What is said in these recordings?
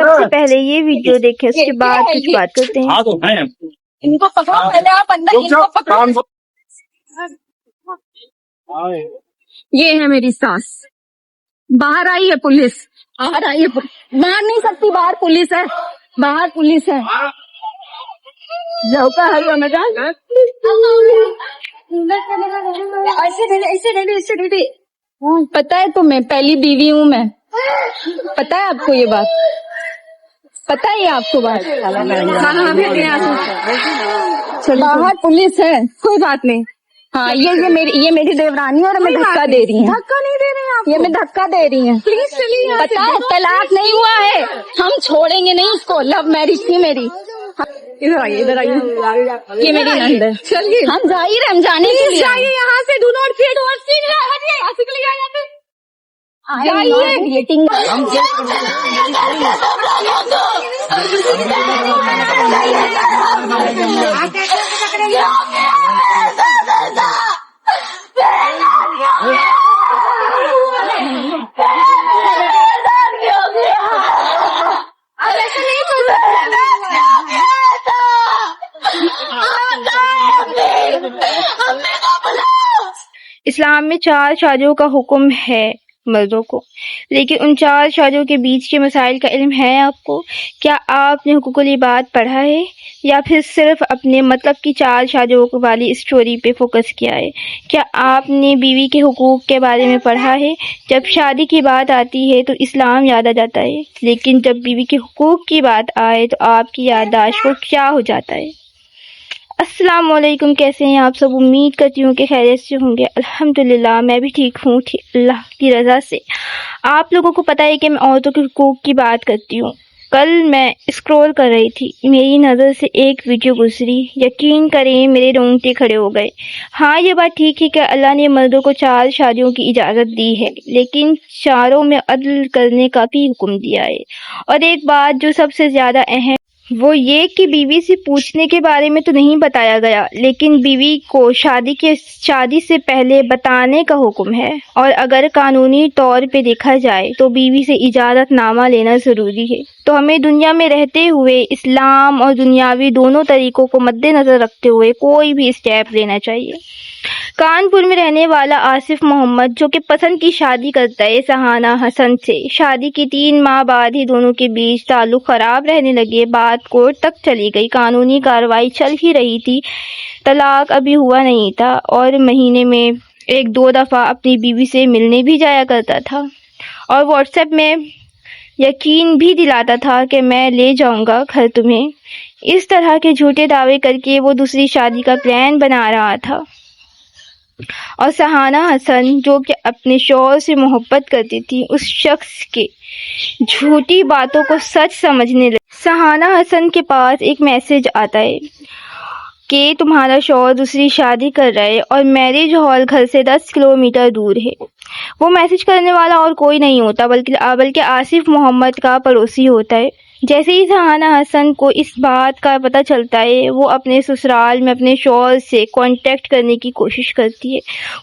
سب سے پہلے یہ ویڈیو دیکھیں، اس کے بعد کچھ بات کرتے ہیں۔ ان کو پکڑو پہلے، آپ اندر ان کو پکڑو۔ یہ ہے میری ساس، باہر آئی ہے پولیس، باہر آئی ہے باہر نہیں سکتی، باہر پولیس ہے، باہر پولیس ہے۔ جوکا ہے رمضان، ایسے ڈیڈی پتا ہے تمہیں پہلی بیوی ہوں میں، پتا ہے آپ کو یہ بات، پتا ہے آپ کو بات؟ باہر پولیس ہے، کوئی بات نہیں۔ ہاں یہ میری دیورانی اور میں دھکا دے رہی ہیں، دھکا نہیں دے رہے ہیں، یہ میں دھکا دے رہی ہیں، پلیز چلیے۔ پتا ہے طلاق نہیں ہوا ہے، ہم چھوڑیں گے نہیں اس کو، لو میرج تھی میری۔ ادھر آئیے، ادھر آئیے، یہ میری نند ہے، چلیے ہم ظاہر ہم جانے کے لیے آئے یہاں سے، ڈو ناٹ فیڈ اور سین ہٹیے یہاں سے، کے لیے آئے اسلام میں 4 شادیوں کا حکم ہے مردوں کو، لیکن ان 4 شادیوں کے بیچ کے مسائل کا علم ہے آپ کو؟ کیا آپ نے حقوق العباد پڑھا ہے، یا پھر صرف اپنے مطلب کی 4 شادیوں والی اسٹوری پہ فوکس کیا ہے؟ کیا آپ نے بیوی کے حقوق کے بارے میں پڑھا ہے؟ جب شادی کی بات آتی ہے تو اسلام یاد آ جاتا ہے، لیکن جب بیوی کے حقوق کی بات آئے تو آپ کی یادداشت کو کیا ہو جاتا ہے؟ السلام علیکم، کیسے ہیں آپ سب؟ امید کرتی ہوں کہ خیریت سے ہوں گے۔ الحمدللہ میں بھی ٹھیک ہوں، اللہ کی رضا سے۔ آپ لوگوں کو پتہ ہے کہ میں عورتوں کے حقوق کی بات کرتی ہوں۔ کل میں اسکرول کر رہی تھی، میری نظر سے ایک ویڈیو گزری، یقین کریں میرے رونگٹے کھڑے ہو گئے۔ ہاں یہ بات ٹھیک ہے کہ اللہ نے مردوں کو 4 شادیوں کی اجازت دی ہے، لیکن چاروں میں عدل کرنے کا بھی حکم دیا ہے۔ اور ایک بات جو سب سے زیادہ اہم وہ یہ کہ بیوی سے پوچھنے کے بارے میں تو نہیں بتایا گیا، لیکن بیوی کو شادی سے پہلے بتانے کا حکم ہے۔ اور اگر قانونی طور پہ دیکھا جائے تو بیوی سے اجازت نامہ لینا ضروری ہے۔ تو ہمیں دنیا میں رہتے ہوئے اسلام اور دنیاوی دونوں طریقوں کو مد نظر رکھتے ہوئے کوئی بھی اسٹیپ لینا چاہیے۔ کانپور میں رہنے والا آصف محمد، جو کہ پسند کی شادی کرتا ہے سہانا حسن سے، شادی کے 3 ماہ بعد ہی دونوں کے بیچ تعلق خراب رہنے لگے۔ بات کورٹ تک چلی گئی، قانونی کارروائی چل ہی رہی تھی، طلاق ابھی ہوا نہیں تھا، اور مہینے میں 1-2 دفعہ اپنی بیوی سے ملنے بھی جایا کرتا تھا، اور واٹس ایپ میں یقین بھی دلاتا تھا کہ میں لے جاؤں گا گھر تمہیں۔ اس طرح کے جھوٹے دعوے کر کے وہ دوسری شادی کا پلان بنا رہا تھا، اور سہانا حسن جو کہ اپنے شوہر سے محبت کرتی تھی، اس شخص کے جھوٹی باتوں کو سچ سمجھنے لگی۔ سہانا حسن کے پاس ایک میسج آتا ہے کہ تمہارا شوہر دوسری شادی کر رہا ہے اور میرج ہال گھر سے 10 کلومیٹر دور ہے۔ وہ میسج کرنے والا اور کوئی نہیں ہوتا بلکہ آصف محمد کا پڑوسی ہوتا ہے۔ جیسے ہی سہانا حسن کو اس بات کا پتہ چلتا ہے، وہ اپنے سسرال میں اپنے شوہر سے کانٹیکٹ کرنے کی کوشش کرتی ہے،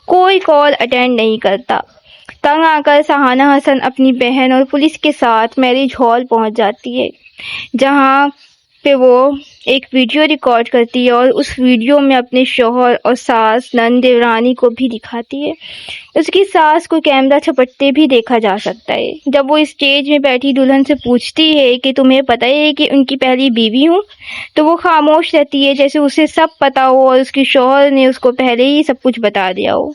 کوئی کال اٹینڈ نہیں کرتا۔ تنگ آ کر سہانا حسن اپنی بہن اور پولیس کے ساتھ میرج ہال پہنچ جاتی ہے، جہاں پہ وہ ایک ویڈیو ریکارڈ کرتی ہے، اور اس ویڈیو میں اپنے شوہر اور ساس نند دیورانی کو بھی دکھاتی ہے۔ اس کی ساس کو کیمرہ چھپٹتے بھی دیکھا جا سکتا ہے۔ جب وہ اسٹیج میں بیٹھی دلہن سے پوچھتی ہے کہ تمہیں پتہ ہے کہ ان کی پہلی بیوی ہوں، تو وہ خاموش رہتی ہے، جیسے اسے سب پتہ ہو اور اس کے شوہر نے اس کو پہلے ہی سب کچھ بتا دیا ہو۔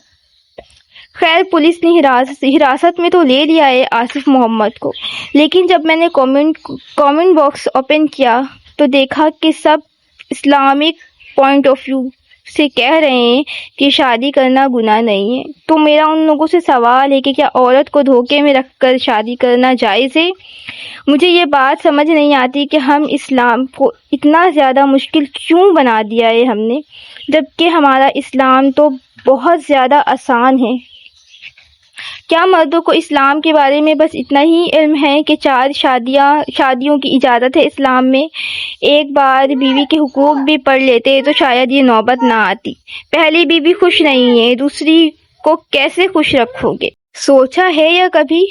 خیر پولیس نے حراست میں تو لے لیا ہے آصف محمد کو، لیکن جب میں نے کامنٹ باکس اوپن کیا تو دیکھا کہ سب اسلامک پوائنٹ آف ویو سے کہہ رہے ہیں کہ شادی کرنا گناہ نہیں ہے۔ تو میرا ان لوگوں سے سوال ہے کہ کیا عورت کو دھوکے میں رکھ کر شادی کرنا جائز ہے؟ مجھے یہ بات سمجھ نہیں آتی کہ ہم اسلام کو اتنا زیادہ مشکل کیوں بنا دیا ہے ہم نے، جبکہ ہمارا اسلام تو بہت زیادہ آسان ہے۔ کیا مردوں کو اسلام کے بارے میں بس اتنا ہی علم ہے کہ 4 شادیوں کی اجازت ہے اسلام میں؟ ایک بار بیوی کے حقوق بھی پڑھ لیتے تو شاید یہ نوبت نہ آتی۔ پہلی بیوی خوش نہیں ہے، دوسری کو کیسے خوش رکھو گے؟ سوچا ہے یا کبھی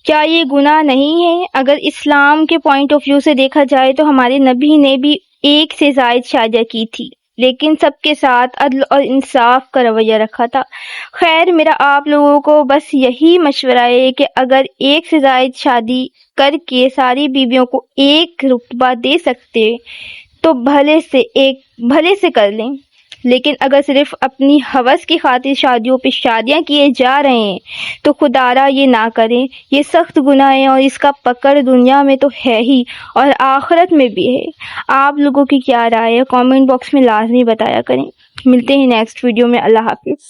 کیا یہ گناہ نہیں ہے؟ اگر اسلام کے پوائنٹ آف ویو سے دیکھا جائے تو ہمارے نبی نے بھی 1 سے زائد شادیاں کی تھی، لیکن سب کے ساتھ عدل اور انصاف کا رویہ رکھا تھا۔ خیر، میرا آپ لوگوں کو بس یہی مشورہ ہے کہ اگر 1 سے زائد شادی کر کے ساری بیویوں کو ایک رتبہ دے سکتے تو بھلے سے کر لیں، لیکن اگر صرف اپنی ہوس کی خاطر شادیوں پہ شادیاں کیے جا رہے ہیں تو خدارا یہ نہ کریں۔ یہ سخت گناہ ہے اور اس کا پکڑ دنیا میں تو ہے ہی اور آخرت میں بھی ہے۔ آپ لوگوں کی کیا رائے ہے؟ کامنٹ باکس میں لازمی بتایا کریں۔ ملتے ہیں نیکسٹ ویڈیو میں۔ اللہ حافظ۔